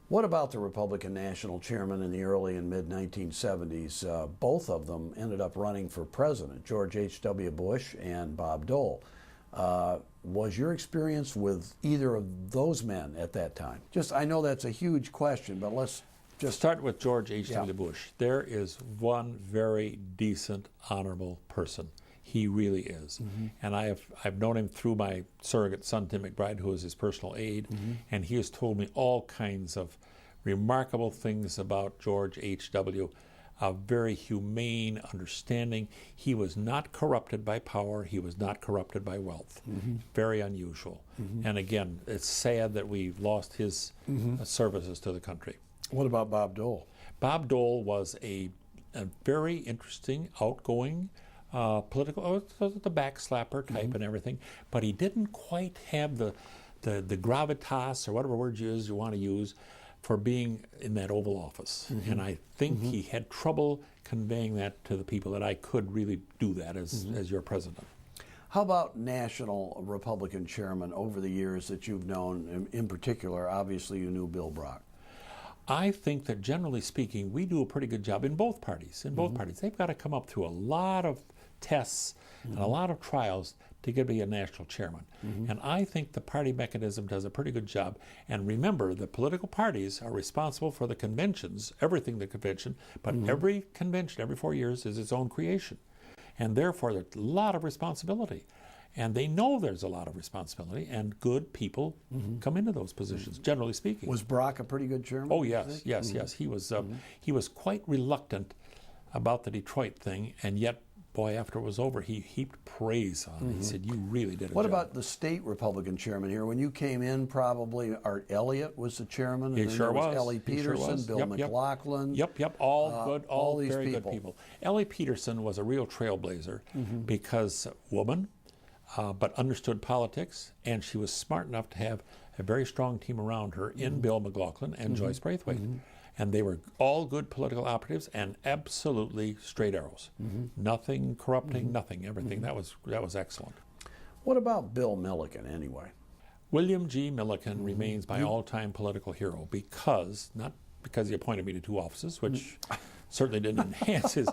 What about the Republican national chairman in the early and mid-1970s? Both of them ended up running for president, George H.W. Bush and Bob Dole. Was your experience with either of those men at that time? I know that's a huge question, but let's just start with George H.W. Bush. There is one very decent, honorable person. He really is. And I've known him through my surrogate son, Tim McBride, who is his personal aide, and he has told me all kinds of remarkable things about George H.W., a very humane, understanding. He was not corrupted by power. He was not corrupted by wealth. Very unusual. And again, it's sad that we've lost his services to the country. What about Bob Dole? Bob Dole was a very interesting, outgoing, political, the backslapper type and everything, but he didn't quite have the gravitas, or whatever word you want to use, for being in that Oval Office. And I think he had trouble conveying that to the people, that I could really do that as your president. How about national Republican chairmen over the years that you've known? In particular, obviously you knew Bill Brock. I think that generally speaking, we do a pretty good job in both parties. They've got to come up through a lot of tests and a lot of trials to get to be a national chairman. And I think the party mechanism does a pretty good job. And remember, the political parties are responsible for the conventions, everything the convention, but every convention every 4 years is its own creation. And therefore, there's a lot of responsibility. And they know there's a lot of responsibility, and good people come into those positions, generally speaking. Was Brock a pretty good chairman? Oh, yes. He was quite reluctant about the Detroit thing, and yet, boy, after it was over, he heaped praise on it. He said, "You really did a What job." about the state Republican chairman here? When you came in, probably Art Elliott was the chairman. And He sure was. Ellie Peterson, Bill McLaughlin. Yep. All these very good people. Ellie Peterson was a real trailblazer because woman, but understood politics, and she was smart enough to have a very strong team around her in Bill McLaughlin and Joyce Braithwaite. And they were all good political operatives and absolutely straight arrows. Nothing corrupting, nothing, everything. That was excellent. What about Bill Milliken, anyway? William G. Milliken remains my all-time political hero not because he appointed me to 2 offices, which certainly didn't enhance his...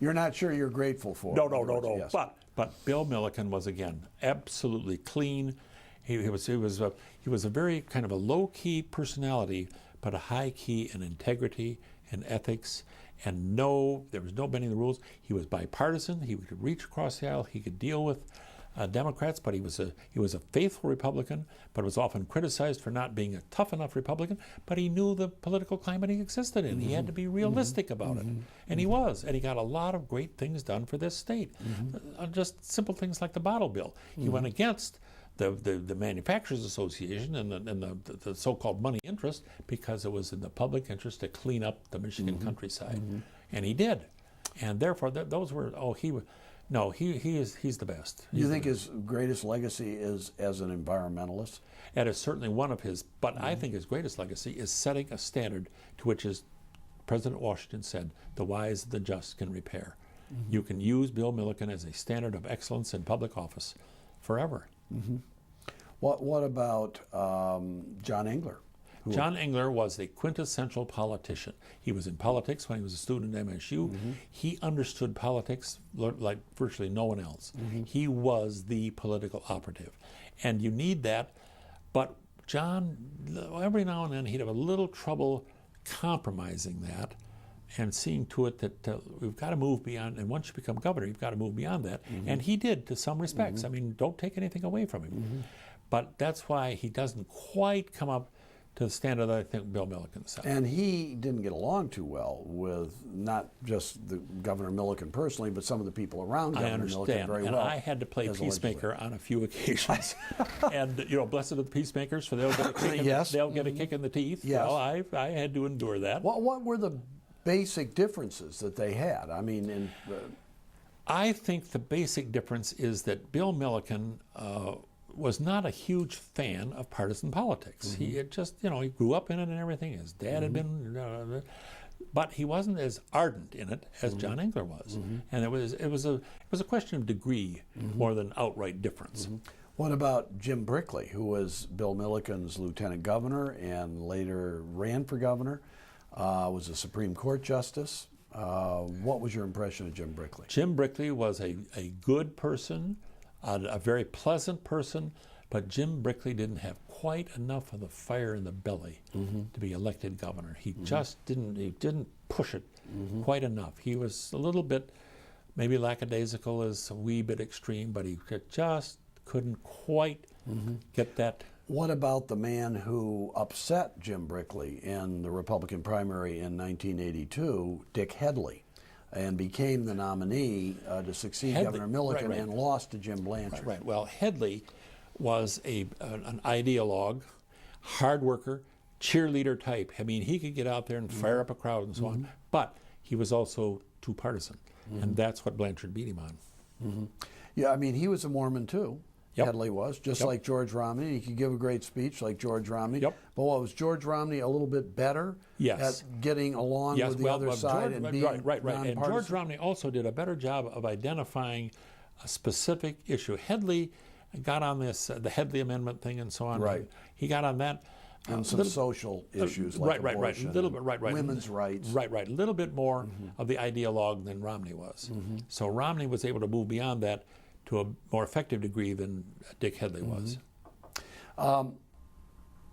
You're not sure you're grateful for it. No. Yes. But Bill Milliken was, again, absolutely clean. He was a very kind of a low-key personality, but a high key in integrity and ethics, and there was no bending the rules. He was bipartisan. He could reach across the aisle. He could deal with Democrats, but he was a faithful Republican, but was often criticized for not being a tough enough Republican. But he knew the political climate he existed in. He had to be realistic about it, and he was, and he got a lot of great things done for this state. Just simple things like the bottle bill. He went against the Manufacturers Association and the so-called money interest because it was in the public interest to clean up the Michigan countryside, and he did, and therefore those were he's the best. You think his greatest legacy is as an environmentalist? That is certainly one of his, but I think his greatest legacy is setting a standard to which, as President Washington said, the wise and the just can repair. You can use Bill Milliken as a standard of excellence in public office forever. What about John Engler? John Engler was a quintessential politician. He was in politics when he was a student at MSU. He understood politics like virtually no one else. He was the political operative. And you need that. But John, every now and then, he'd have a little trouble compromising that and seeing to it that we've got to move beyond, and once you become governor, you've got to move beyond that. And he did to some respects. I mean, don't take anything away from him. But that's why he doesn't quite come up to the standard that I think Bill Milliken set. And he didn't get along too well with not just the Governor Milliken personally, but some of the people around Governor Milliken very well. And I had to play peacemaker on a few occasions. And blessed are the peacemakers, for they'll get a kick, they'll get a kick in the teeth. Yes. Well, I had to endure that. What were the basic differences that they had? I mean, I think the basic difference is that Bill Milliken was not a huge fan of partisan politics. He had just, he grew up in it and everything. His dad had been, but he wasn't as ardent in it as John Engler was. And it was a question of degree more than outright difference. What about Jim Brickley, who was Bill Milliken's lieutenant governor and later ran for governor, was a Supreme Court justice? What was your impression of Jim Brickley? Jim Brickley was a good person, a very pleasant person, but Jim Brickley didn't have quite enough of the fire in the belly to be elected governor. He just didn't push it quite enough. He was a little bit, maybe lackadaisical is a wee bit extreme, but he just couldn't quite get that. What about the man who upset Jim Brickley in the Republican primary in 1982, Dick Headley, and became the nominee to succeed Governor Milliken and lost to Jim Blanchard? Right. Well, Headley was an ideologue, hard worker, cheerleader type. I mean, he could get out there and fire up a crowd and so on, but he was also too partisan, and that's what Blanchard beat him on. Yeah, I mean, he was a Mormon too. Yep. Headley was, just like George Romney. He could give a great speech like George Romney. Yep. But what, was George Romney a little bit better at getting along with the other side and being nonpartisan? And George Romney also did a better job of identifying a specific issue. Headley got on this, the Headley Amendment thing and so on. Right. He got on that. And some social issues like abortion, women's rights. A little bit more of the ideologue than Romney was. So Romney was able to move beyond that to a more effective degree than Dick Headley was.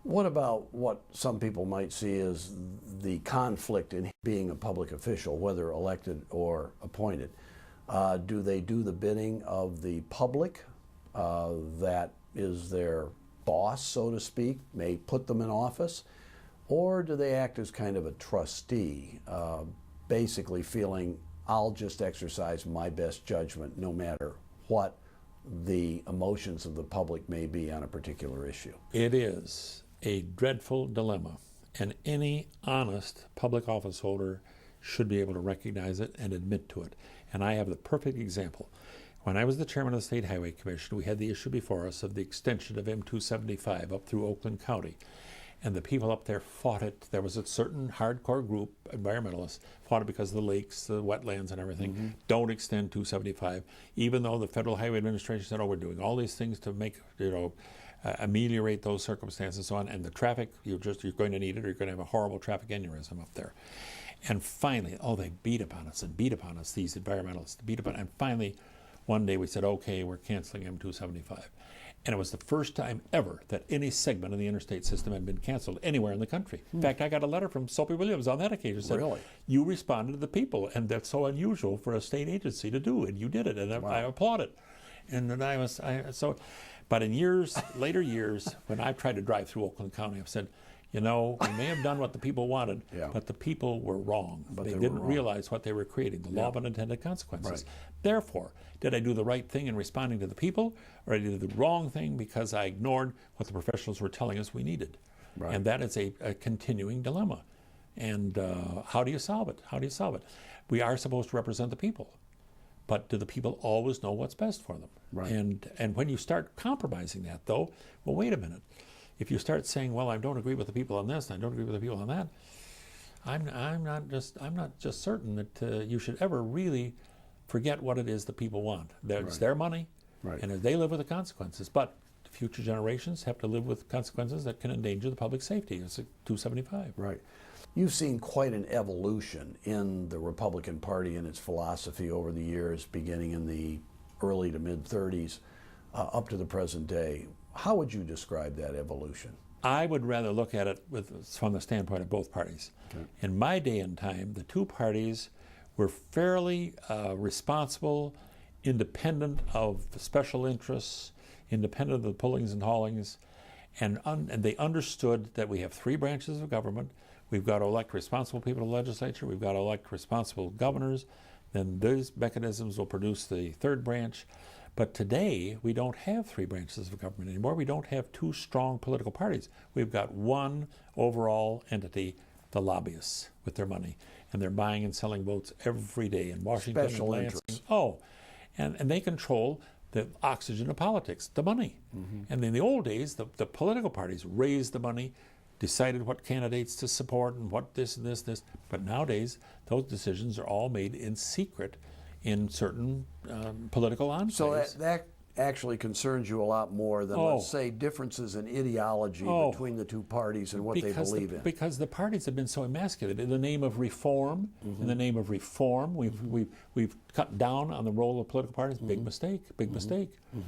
What about what some people might see as the conflict in being a public official, whether elected or appointed? Do they do the bidding of the public that is their boss, so to speak, may put them in office? Or do they act as kind of a trustee, basically feeling, I'll just exercise my best judgment no matter what the emotions of the public may be on a particular issue? It is a dreadful dilemma, and any honest public office holder should be able to recognize it and admit to it. And I have the perfect example. When I was the chairman of the State Highway Commission, we had the issue before us of the extension of M275 up through Oakland County. And the people up there fought it. There was a certain hardcore group, environmentalists, fought it because of the lakes, the wetlands and everything. Don't extend 275, even though the Federal Highway Administration said, oh, we're doing all these things to make, ameliorate those circumstances and so on. And the traffic, you're going to need it, or you're going to have a horrible traffic aneurysm up there. And finally, they beat upon us, these environmentalists, and finally, one day we said, okay, we're canceling M275. And it was the first time ever that any segment of the interstate system had been canceled anywhere in the country. In fact, I got a letter from Soapy Williams on that occasion. Said, really? You responded to the people, and that's so unusual for a state agency to do, and you did it, and I applaud it. And then but in later years, when I've tried to drive through Oakland County, I've said, we may have done what the people wanted, but the people were wrong. They didn't realize what they were creating, the law of unintended consequences. Right. Therefore, did I do the right thing in responding to the people, or did I do the wrong thing because I ignored what the professionals were telling us we needed? Right. And that is a continuing dilemma. And how do you solve it? We are supposed to represent the people, but do the people always know what's best for them? Right. And when you start compromising that, though, well, wait a minute. If you start saying, well, I don't agree with the people on this, and I don't agree with the people on that, I'm not just certain that you should ever really forget what it is the people want. It's their money, and they live with the consequences. But future generations have to live with consequences that can endanger the public safety. It's 275. Right. You've seen quite an evolution in the Republican Party and its philosophy over the years, beginning in the early to mid-30s up to the present day. How would you describe that evolution? I would rather look at it from the standpoint of both parties. Okay. In my day and time, the two parties were fairly responsible, independent of special interests, independent of the pullings and haulings, and they understood that we have three branches of government. We've got to elect responsible people to the legislature. We've got to elect responsible governors. Then those mechanisms will produce the third branch. But today, we don't have three branches of government anymore. We don't have two strong political parties. We've got one overall entity, the lobbyists, with their money. And they're buying and selling votes every day in Washington. Special interests. And they control the oxygen of politics, the money. And in the old days, the political parties raised the money, decided what candidates to support and what this and this. But nowadays, those decisions are all made in secret in certain political enclaves. So that actually concerns you a lot more than, let's say, differences in ideology between the two parties and what they believe in. Because the parties have been so emasculated in the name of reform. In the name of reform, we've cut down on the role of political parties. Big mistake. Big mistake.